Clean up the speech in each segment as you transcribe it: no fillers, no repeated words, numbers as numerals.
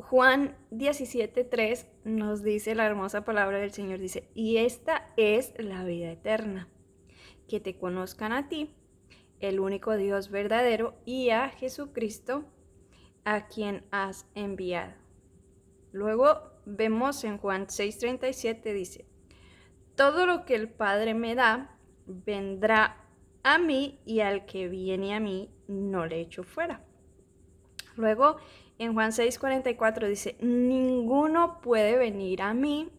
Juan 17:3 nos dice la hermosa palabra del Señor, dice, y esta es la vida eterna, que te conozcan a ti, el único Dios verdadero, y a Jesucristo, a quien has enviado. Luego vemos en Juan 6:37, dice, todo lo que el Padre me da, vendrá a mí, y al que viene a mí, no le echo fuera. Luego en Juan 6:44 dice, ninguno puede venir a mí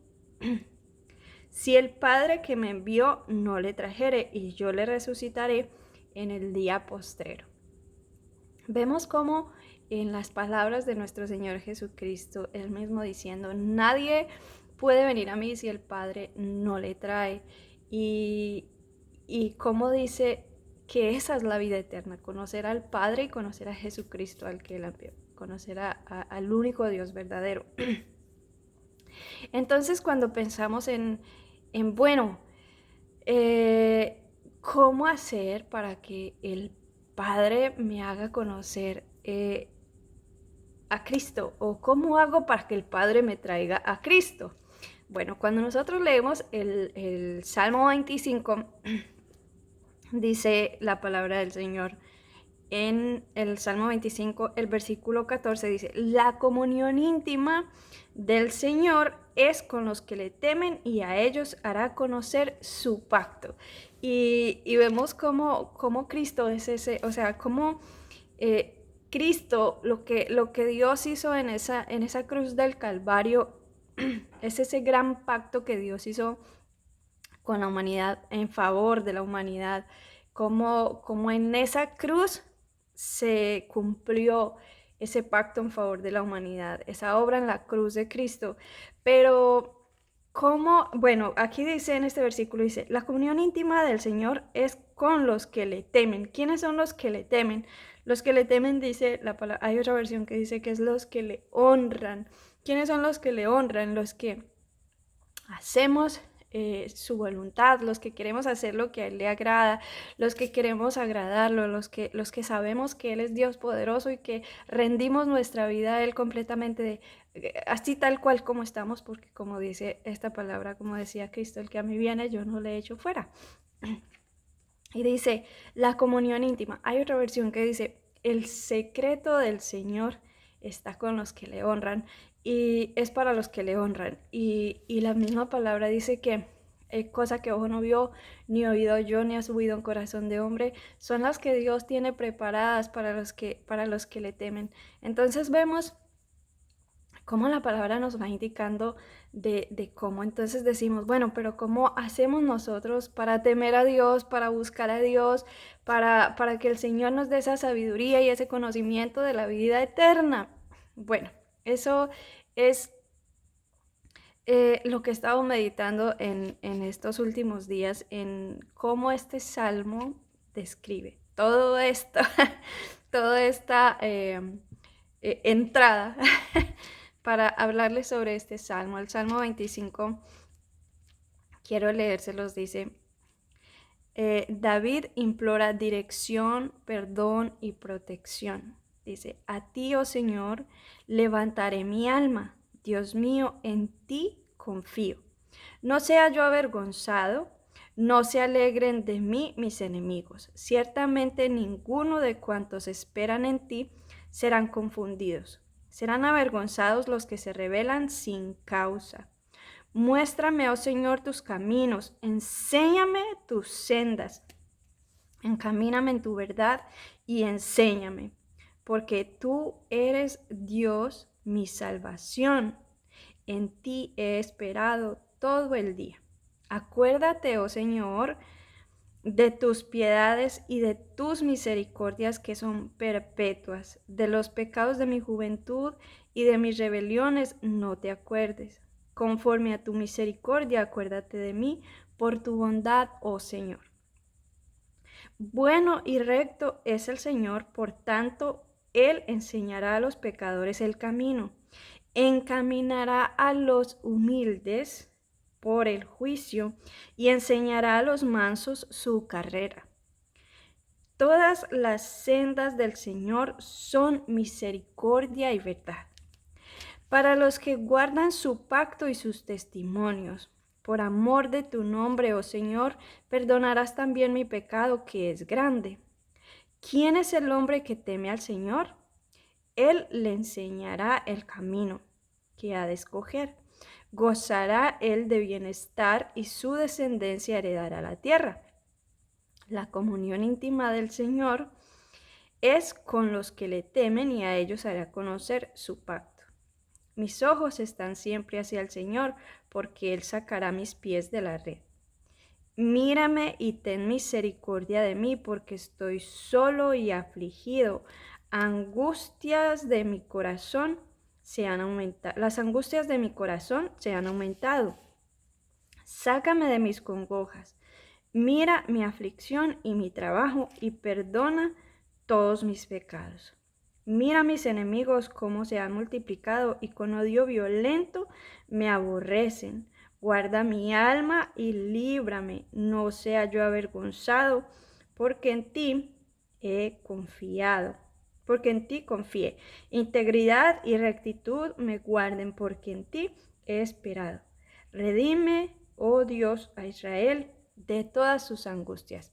si el Padre que me envió no le trajere, y yo le resucitaré en el día postrero. Vemos cómo en las palabras de nuestro Señor Jesucristo, Él mismo diciendo, nadie puede venir a mí si el Padre no le trae. Y cómo dice que esa es la vida eterna, conocer al Padre y conocer a Jesucristo, al que Él envió, conocer al único Dios verdadero. Entonces, cuando pensamos bueno, ¿cómo hacer para que el Padre me haga conocer a Cristo? ¿O cómo hago para que el Padre me traiga a Cristo? Bueno, cuando nosotros leemos el Salmo 25, dice la palabra del Señor. En el Salmo 25, el versículo 14 dice, la comunión íntima del Señor es con los que le temen, y a ellos hará conocer su pacto. Y vemos cómo Cristo es ese, o sea, cómo Cristo, lo que Dios hizo en esa cruz del Calvario, es ese gran pacto que Dios hizo con la humanidad, en favor de la humanidad, como en esa cruz se cumplió ese pacto en favor de la humanidad, esa obra en la cruz de Cristo. Pero, ¿cómo? Bueno, aquí dice en este versículo, dice, la comunión íntima del Señor es con los que le temen. ¿Quiénes son los que le temen? Los que le temen, dice la palabra, hay otra versión que dice que es los que le honran. ¿Quiénes son los que le honran? Los que hacemos su voluntad, los que queremos hacer lo que a Él le agrada, los que queremos agradarlo, los que sabemos que Él es Dios poderoso y que rendimos nuestra vida a Él completamente, así tal cual como estamos, porque como dice esta palabra, como decía Cristo, el que a mí viene, yo no le echo fuera. Y dice, la comunión íntima. Hay otra versión que dice, el secreto del Señor está con los que le honran, y es para los que le honran. Y la misma palabra dice que cosa que ojo no vio, ni oído yo, ni ha subido en corazón de hombre, son las que Dios tiene preparadas para los que le temen. Entonces vemos cómo la palabra nos va indicando de cómo entonces decimos, bueno, pero ¿cómo hacemos nosotros para temer a Dios, para buscar a Dios, para que el Señor nos dé esa sabiduría y ese conocimiento de la vida eterna? Bueno, eso es lo que he estado meditando en estos últimos días, en cómo este salmo describe todo esto, toda esta entrada para hablarles sobre este salmo. El Salmo 25, quiero leérselos, dice, David implora dirección, perdón y protección. Dice, a ti, oh Señor, levantaré mi alma. Dios mío, en ti confío. No sea yo avergonzado, no se alegren de mí mis enemigos. Ciertamente ninguno de cuantos esperan en ti serán confundidos. Serán avergonzados los que se rebelan sin causa. Muéstrame, oh Señor, tus caminos, enséñame tus sendas, encamíname en tu verdad y enséñame, porque tú eres Dios, mi salvación. En ti he esperado todo el día. Acuérdate, oh Señor, de tus piedades y de tus misericordias que son perpetuas. De los pecados de mi juventud y de mis rebeliones no te acuerdes. Conforme a tu misericordia, acuérdate de mí por tu bondad, oh Señor. Bueno y recto es el Señor, por tanto, Él enseñará a los pecadores el camino. Encaminará a los humildes por el juicio y enseñará a los mansos su carrera. Todas las sendas del Señor son misericordia y verdad para los que guardan su pacto y sus testimonios. Por amor de tu nombre, oh Señor, perdonarás también mi pecado que es grande. ¿Quién es el hombre que teme al Señor? Él le enseñará el camino que ha de escoger. Gozará él de bienestar y su descendencia heredará la tierra. La comunión íntima del Señor es con los que le temen y a ellos hará conocer su pacto. Mis ojos están siempre hacia el Señor, porque Él sacará mis pies de la red. Mírame y ten misericordia de mí, porque estoy solo y afligido. Angustias de mi corazón se han aumentado. Las angustias de mi corazón se han aumentado. Sácame de mis congojas. Mira mi aflicción y mi trabajo y perdona todos mis pecados. Mira mis enemigos cómo se han multiplicado y con odio violento me aborrecen. Guarda mi alma y líbrame, no sea yo avergonzado, porque en ti he confiado, porque en ti confié. Integridad y rectitud me guarden, porque en ti he esperado. Redime, oh Dios, a Israel de todas sus angustias.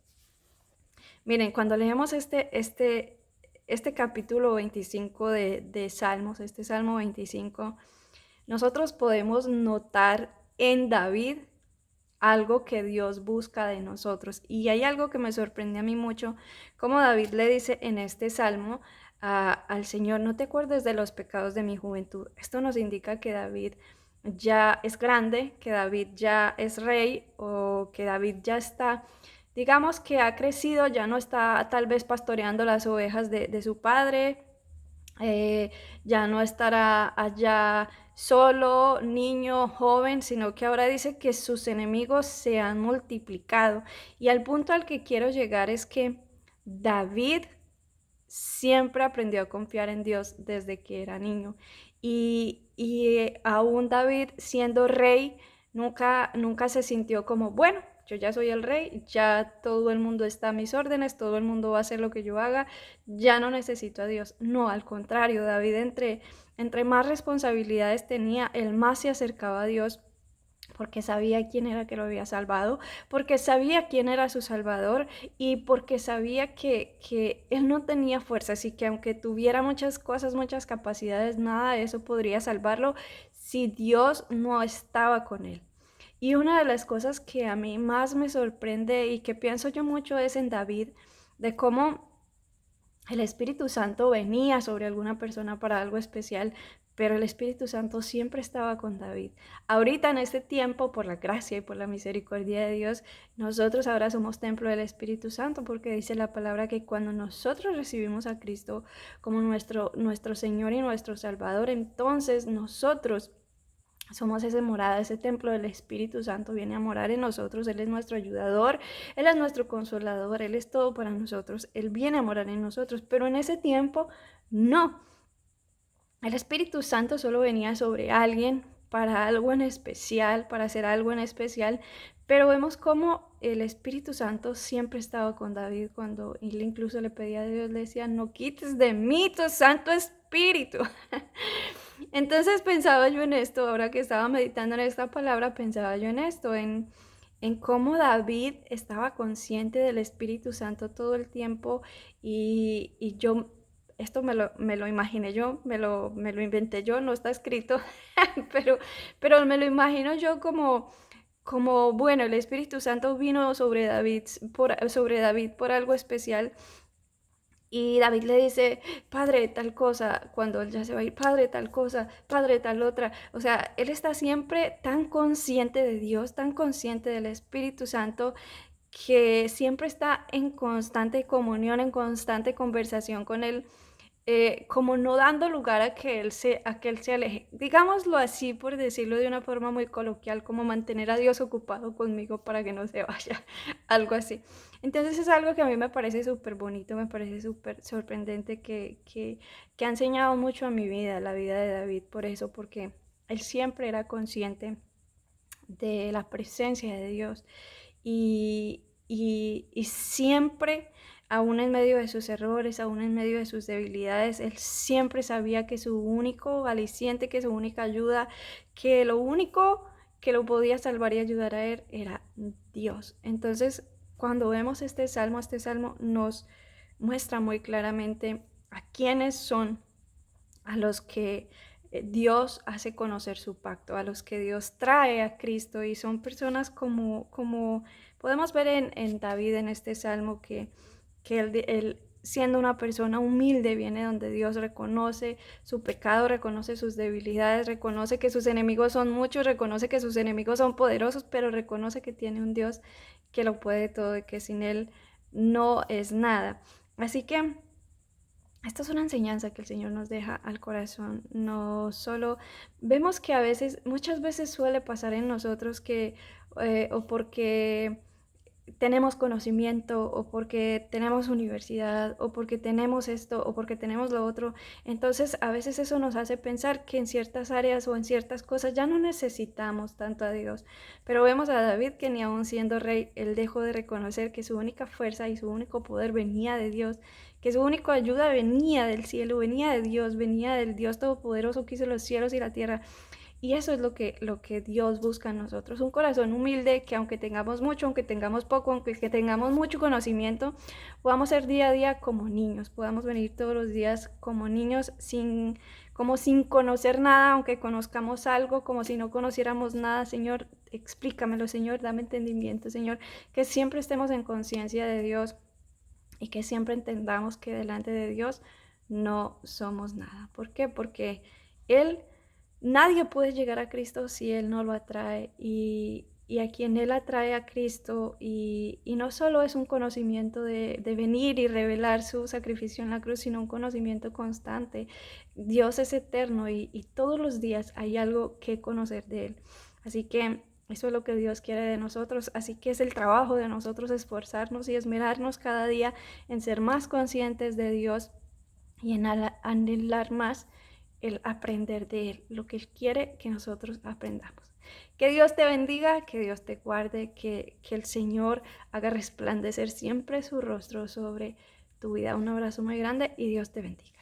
Miren, cuando leemos este capítulo 25 de Salmos, este Salmo 25, nosotros podemos notar en David algo que Dios busca de nosotros. Y hay algo que me sorprende a mí mucho, como David le dice en este Salmo al Señor: no te acuerdes de los pecados de mi juventud. Esto nos indica que David ya es grande, que David ya es rey, o que David ya está, digamos que ha crecido, ya no está tal vez pastoreando las ovejas de su padre, ya no estará allá solo, niño, joven, sino que ahora dice que sus enemigos se han multiplicado. Y al punto al que quiero llegar es que David siempre aprendió a confiar en Dios desde que era niño. Y aún David, siendo rey, nunca se sintió como, bueno, yo ya soy el rey, ya todo el mundo está a mis órdenes, todo el mundo va a hacer lo que yo haga, ya no necesito a Dios. No, al contrario, David entre más responsabilidades tenía, él más se acercaba a Dios, porque sabía quién era que lo había salvado, porque sabía quién era su salvador y porque sabía que él no tenía fuerzas y que aunque tuviera muchas cosas, muchas capacidades, nada de eso podría salvarlo si Dios no estaba con él. Y una de las cosas que a mí más me sorprende y que pienso yo mucho es en David, de cómo el Espíritu Santo venía sobre alguna persona para algo especial, pero el Espíritu Santo siempre estaba con David. Ahorita en este tiempo, por la gracia y por la misericordia de Dios, nosotros ahora somos templo del Espíritu Santo, porque dice la palabra que cuando nosotros recibimos a Cristo como nuestro Señor y nuestro Salvador, entonces nosotros somos esa morada, ese templo del Espíritu Santo viene a morar en nosotros. Él es nuestro ayudador, Él es nuestro consolador, Él es todo para nosotros. Él viene a morar en nosotros, pero en ese tiempo no. El Espíritu Santo solo venía sobre alguien para algo en especial, para hacer algo en especial, pero vemos cómo el Espíritu Santo siempre estaba con David cuando él incluso le pedía a Dios, le decía: no quites de mí tu Santo Espíritu. Entonces pensaba yo en esto, ahora que estaba meditando en esta palabra, pensaba yo en esto, en cómo David estaba consciente del Espíritu Santo todo el tiempo y yo, esto me lo imaginé yo, me lo inventé yo, no está escrito, pero me lo imagino yo como, bueno, el Espíritu Santo vino sobre David por algo especial. Y David le dice: padre, tal cosa, cuando él ya se va a ir: padre, tal cosa, padre, tal otra. O sea, él está siempre tan consciente de Dios, tan consciente del Espíritu Santo, que siempre está en constante comunión, en constante conversación con él, como no dando lugar a que él se aleje. Digámoslo así, por decirlo de una forma muy coloquial, como mantener a Dios ocupado conmigo para que no se vaya, algo así. Entonces es algo que a mí me parece súper bonito, me parece súper sorprendente, que ha enseñado mucho a mi vida, la vida de David, por eso, porque él siempre era consciente de la presencia de Dios y siempre, aún en medio de sus errores, aún en medio de sus debilidades, él siempre sabía que su único aliciente, que su única ayuda, que lo único que lo podía salvar y ayudar a él era Dios. Entonces, cuando vemos este salmo nos muestra muy claramente a quiénes son a los que Dios hace conocer su pacto, a los que Dios trae a Cristo, y son personas como podemos ver en David en este salmo, que él siendo una persona humilde viene donde Dios reconoce su pecado, reconoce sus debilidades, reconoce que sus enemigos son muchos, reconoce que sus enemigos son poderosos, pero reconoce que tiene un Dios que lo puede todo y que sin él no es nada. Así que esta es una enseñanza que el Señor nos deja al corazón. No solo vemos que muchas veces suele pasar en nosotros que o porque tenemos conocimiento o porque tenemos universidad o porque tenemos esto o porque tenemos lo otro, entonces a veces eso nos hace pensar que en ciertas áreas o en ciertas cosas ya no necesitamos tanto a Dios. Pero vemos a David que ni aun siendo rey, él dejó de reconocer que su única fuerza y su único poder venía de Dios, que su única ayuda venía del cielo, venía de Dios, venía del Dios Todopoderoso que hizo los cielos y la tierra. Y eso es lo que Dios busca en nosotros, un corazón humilde que aunque tengamos mucho, aunque tengamos poco, aunque tengamos mucho conocimiento, podamos ser día a día como niños, podamos venir todos los días como niños como sin conocer nada, aunque conozcamos algo, como si no conociéramos nada. Señor, explícamelo, Señor, dame entendimiento, Señor, que siempre estemos en conciencia de Dios y que siempre entendamos que delante de Dios no somos nada. ¿Por qué? Porque nadie puede llegar a Cristo si Él no lo atrae, y a quien Él atrae a Cristo, y no solo es un conocimiento de venir y revelar su sacrificio en la cruz, sino un conocimiento constante. Dios es eterno y todos los días hay algo que conocer de Él. Así que eso es lo que Dios quiere de nosotros, así que es el trabajo de nosotros esforzarnos y esmerarnos cada día en ser más conscientes de Dios y en anhelar más el aprender de Él, lo que Él quiere que nosotros aprendamos. Que Dios te bendiga, que Dios te guarde, que el Señor haga resplandecer siempre su rostro sobre tu vida. Un abrazo muy grande y Dios te bendiga.